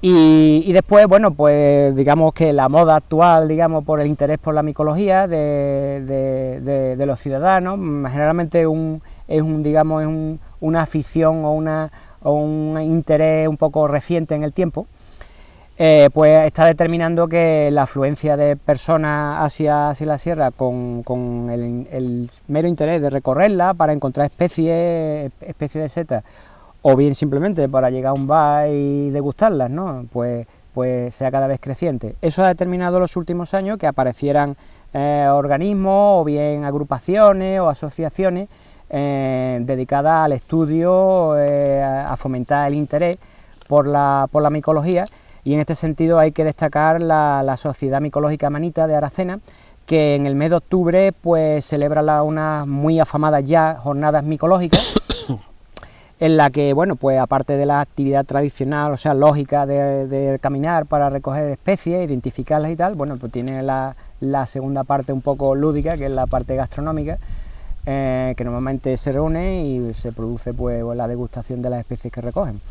Y después, bueno, pues digamos que la moda actual, digamos, por el interés por la micología de los ciudadanos, generalmente digamos, una afición o un interés un poco reciente en el tiempo, pues está determinando que la afluencia de personas hacia la sierra con el mero interés de recorrerla para encontrar especies de setas, o bien simplemente para llegar a un bar y degustarlas, ¿no? Pues sea cada vez creciente. Eso ha determinado en los últimos años que aparecieran organismos o bien agrupaciones o asociaciones dedicadas al estudio, a fomentar el interés por la micología, y en este sentido hay que destacar la Sociedad Micológica Manita de Aracena, que en el mes de octubre pues celebra unas muy afamadas ya jornadas micológicas, en la que, bueno, pues aparte de la actividad tradicional, o sea, lógica de caminar para recoger especies, identificarlas y tal, bueno, pues tiene la segunda parte un poco lúdica, que es la parte gastronómica, que normalmente se reúne y se produce pues la degustación de las especies que recogen.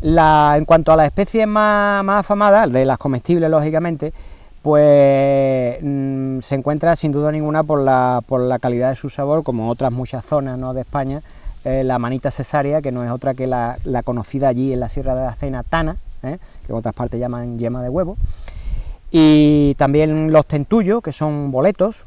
En cuanto a las especies más afamadas, de las comestibles lógicamente, pues se encuentra sin duda ninguna por la calidad de su sabor, como otras muchas zonas, ¿no?, de España, la manita cesárea, que no es otra que la conocida allí en la Sierra de Aracena tana, que en otras partes llaman yema de huevo, y también los tentullos, que son boletos,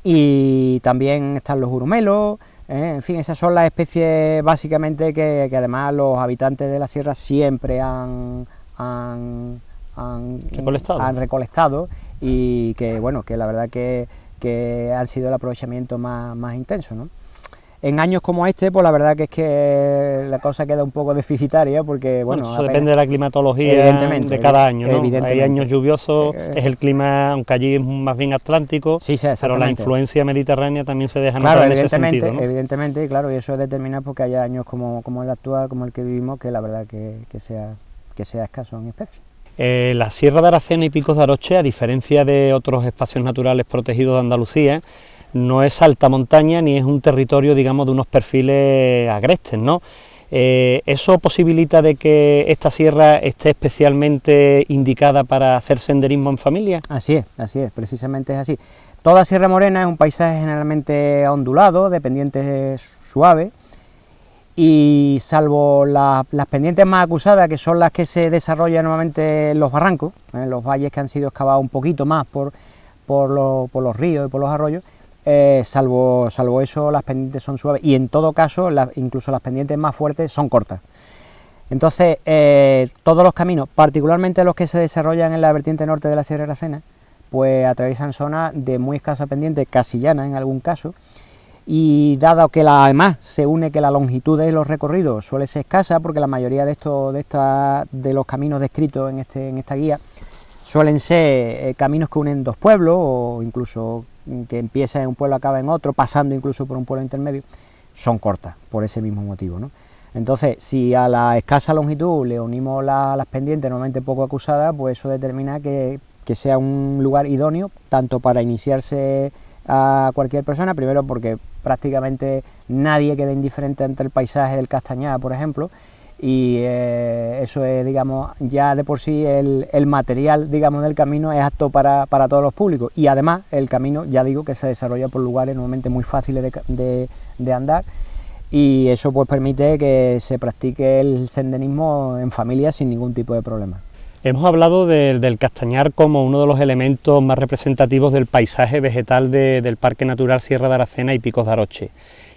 y también están los urumelos, en fin, esas son las especies básicamente que además los habitantes de la sierra siempre han recolectado, y que, bueno, que la verdad que han sido el aprovechamiento más intenso, ¿no? En años como este, pues la verdad que es que la cosa queda un poco deficitaria, porque bueno, eso depende de la climatología de cada año, ¿no? Hay años lluviosos, es el clima, aunque allí es más bien atlántico, sí, pero la influencia mediterránea también se deja notar, claro, en ese sentido, ¿no? Evidentemente, claro, y eso determina porque haya años como el actual, como el que vivimos, que la verdad que sea escaso en especies. La Sierra de Aracena y Picos de Aroche, a diferencia de otros espacios naturales protegidos de Andalucía, no es alta montaña ni es un territorio, digamos, de unos perfiles agrestes, ¿no? ¿Eso posibilita de que esta sierra esté especialmente indicada para hacer senderismo en familia? Así es, precisamente es así. Toda Sierra Morena es un paisaje generalmente ondulado, de pendientes suaves, y salvo las pendientes más acusadas, que son las que se desarrollan normalmente en los barrancos, los valles que han sido excavados un poquito más por los ríos y por los arroyos, salvo eso, las pendientes son suaves, y en todo caso incluso las pendientes más fuertes son cortas. Entonces todos los caminos, particularmente los que se desarrollan en la vertiente norte de la Sierra de Aracena, pues atraviesan zonas de muy escasa pendiente, casi llana en algún caso, y dado que además se une que la longitud de los recorridos suele ser escasa, porque la mayoría de los caminos descritos en esta guía suelen ser caminos que unen dos pueblos, o incluso que empieza en un pueblo, acaba en otro, pasando incluso por un pueblo intermedio, son cortas por ese mismo motivo, ¿no? Entonces, si a la escasa longitud le unimos las pendientes normalmente poco acusadas, pues eso determina que sea un lugar idóneo tanto para iniciarse a cualquier persona, primero porque prácticamente nadie queda indiferente ante el paisaje del Castañar, por ejemplo, y eso es, digamos, ya de por sí el material, digamos, del camino es apto para todos los públicos, y además el camino, ya digo, que se desarrolla por lugares normalmente muy fáciles de andar, y eso pues permite que se practique el senderismo en familia sin ningún tipo de problema. Hemos hablado del Castañar como uno de los elementos más representativos del paisaje vegetal del Parque Natural Sierra de Aracena y Picos de Aroche,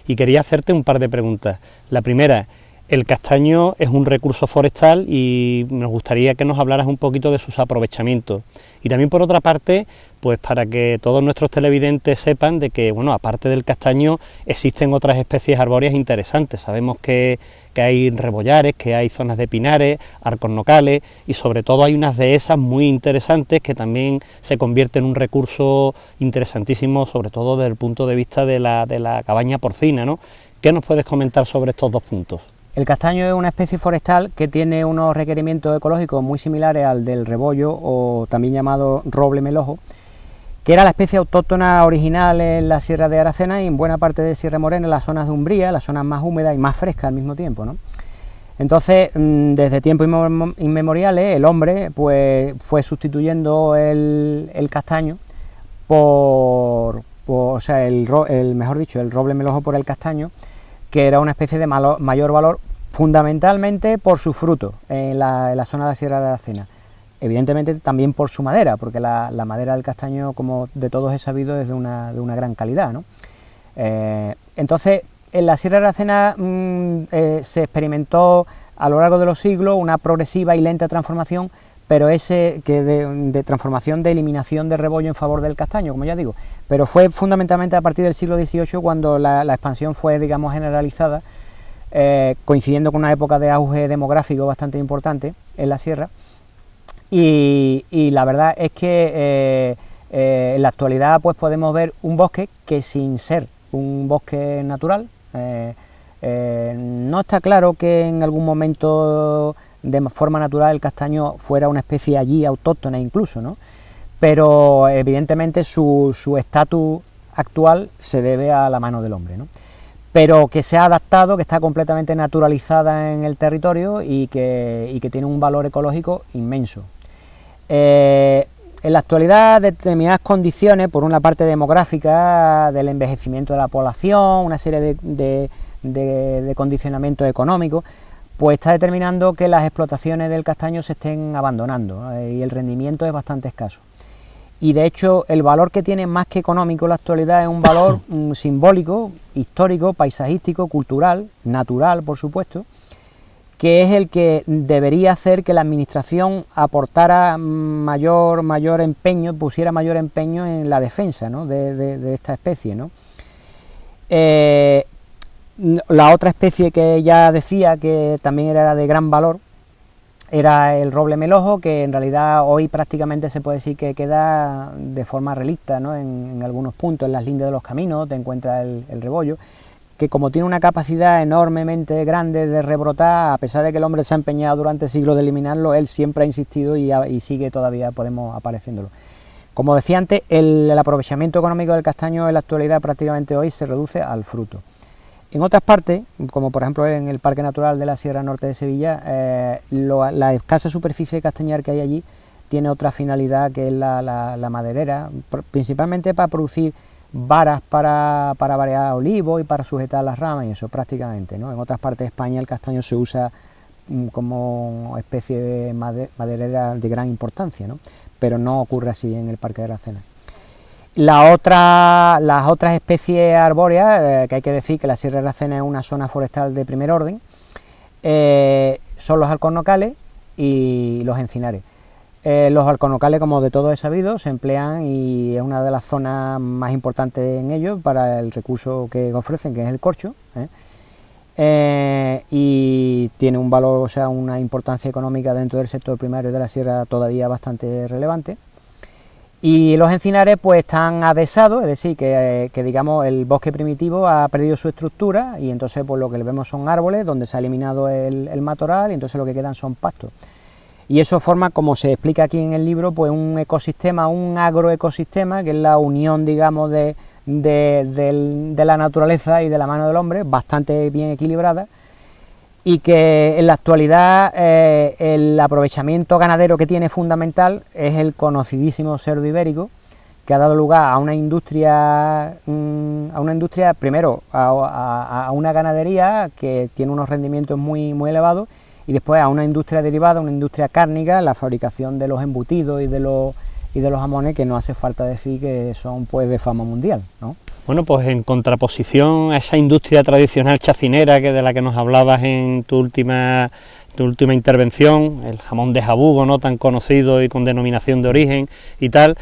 y quería hacerte un par de preguntas. La primera: el castaño es un recurso forestal y nos gustaría que nos hablaras un poquito de sus aprovechamientos. Y también, por otra parte, pues para que todos nuestros televidentes sepan de que, bueno, aparte del castaño existen otras especies arbóreas interesantes. Sabemos que hay rebollares, que hay zonas de pinares, arcos nocales, y sobre todo hay unas dehesas muy interesantes que también se convierten en un recurso interesantísimo, sobre todo desde el punto de vista de la cabaña porcina, ¿no? ¿Qué nos puedes comentar sobre estos dos puntos? El castaño es una especie forestal que tiene unos requerimientos ecológicos muy similares al del rebollo, o también llamado roble melojo, que era la especie autóctona original en la Sierra de Aracena y en buena parte de Sierra Morena, en las zonas de umbría, las zonas más húmedas y más frescas al mismo tiempo, ¿no? Entonces, desde tiempos inmemoriales, el hombre pues fue sustituyendo el castaño o sea, mejor dicho, el roble melojo por el castaño, que era una especie de mayor valor, fundamentalmente por su fruto en la zona de la Sierra de Aracena. Evidentemente también por su madera, porque la madera del castaño, como de todos he sabido, es de una gran calidad, ¿no? Entonces, en la Sierra de Aracena se experimentó a lo largo de los siglos una progresiva y lenta transformación, pero de transformación de eliminación de rebollo en favor del castaño, como ya digo, pero fue fundamentalmente a partir del siglo XVIII cuando la expansión fue, digamos, generalizada, coincidiendo con una época de auge demográfico bastante importante en la sierra, y la verdad es que en la actualidad pues podemos ver un bosque que, sin ser un bosque natural, no está claro que en algún momento de forma natural el castaño fuera una especie allí autóctona incluso, ¿no? Pero evidentemente su estatus actual se debe a la mano del hombre, ¿no? Pero que se ha adaptado, que está completamente naturalizada en el territorio y que tiene un valor ecológico inmenso. En la actualidad, determinadas condiciones, por una parte demográfica, del envejecimiento de la población, una serie de condicionamientos económicos, pues está determinando que las explotaciones del castaño se estén abandonando, y el rendimiento es bastante escaso. Y de hecho el valor que tiene, más que económico, en la actualidad es un valor simbólico, histórico, paisajístico, cultural, natural, por supuesto, que es el que debería hacer que la administración aportara mayor empeño, pusiera mayor empeño en la defensa, ¿no?, de esta especie, ¿no? La otra especie que ya decía que también era de gran valor era el roble melojo, que en realidad hoy prácticamente se puede decir que queda de forma relicta, ¿no? En algunos puntos, en las lindes de los caminos te encuentras el rebollo, que como tiene una capacidad enormemente grande de rebrotar, a pesar de que el hombre se ha empeñado durante siglos de eliminarlo, él siempre ha insistido y sigue todavía, podemos apareciéndolo. Como decía antes, el aprovechamiento económico del castaño en la actualidad prácticamente hoy se reduce al fruto. En otras partes, como por ejemplo en el Parque Natural de la Sierra Norte de Sevilla, la escasa superficie de castañar que hay allí tiene otra finalidad, que es la maderera, principalmente para producir varas para variar olivos y para sujetar las ramas y eso prácticamente, ¿no? En otras partes de España el castaño se usa como especie de maderera de gran importancia, ¿no? Pero no ocurre así en el Parque de Aracena. Las otras especies arbóreas, que hay que decir que la Sierra de Aracena es una zona forestal de primer orden, son los alcornocales y los encinares. Los alcornocales, como de todo es sabido, se emplean y es una de las zonas más importantes en ellos para el recurso que ofrecen, que es el corcho, y tiene un valor, o sea, una importancia económica dentro del sector primario de la sierra todavía bastante relevante. Y los encinares pues están adhesados, es decir, que digamos el bosque primitivo ha perdido su estructura y entonces pues lo que vemos son árboles donde se ha eliminado el matorral y entonces lo que quedan son pastos. Y eso forma, como se explica aquí en el libro, pues un ecosistema, un agroecosistema, que es la unión, digamos, de la naturaleza y de la mano del hombre, bastante bien equilibrada, y que en la actualidad el aprovechamiento ganadero que tiene fundamental es el conocidísimo cerdo ibérico, que ha dado lugar a una industria, primero a una ganadería que tiene unos rendimientos muy elevados, y después a una industria derivada, una industria cárnica, la fabricación de los embutidos y de los jamones, que no hace falta decir que son pues de fama mundial, ¿no? Bueno, pues en contraposición a esa industria tradicional chacinera de la que nos hablabas en tu última intervención, el jamón de Jabugo, ¿no?, tan conocido y con denominación de origen y tal,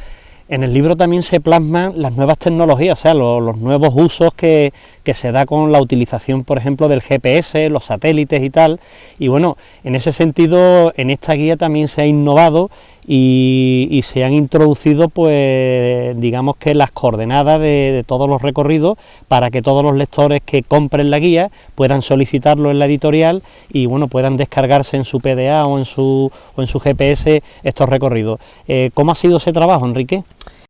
en el libro también se plasman las nuevas tecnologías, o sea, los nuevos usos que se da con la utilización, por ejemplo, del GPS, los satélites y tal, y bueno, en ese sentido, en esta guía también se ha innovado y se han introducido, pues, digamos que las coordenadas de todos los recorridos para que todos los lectores que compren la guía puedan solicitarlo en la editorial y, bueno, puedan descargarse en su PDA o en su GPS estos recorridos. ¿Cómo ha sido ese trabajo, Enrique?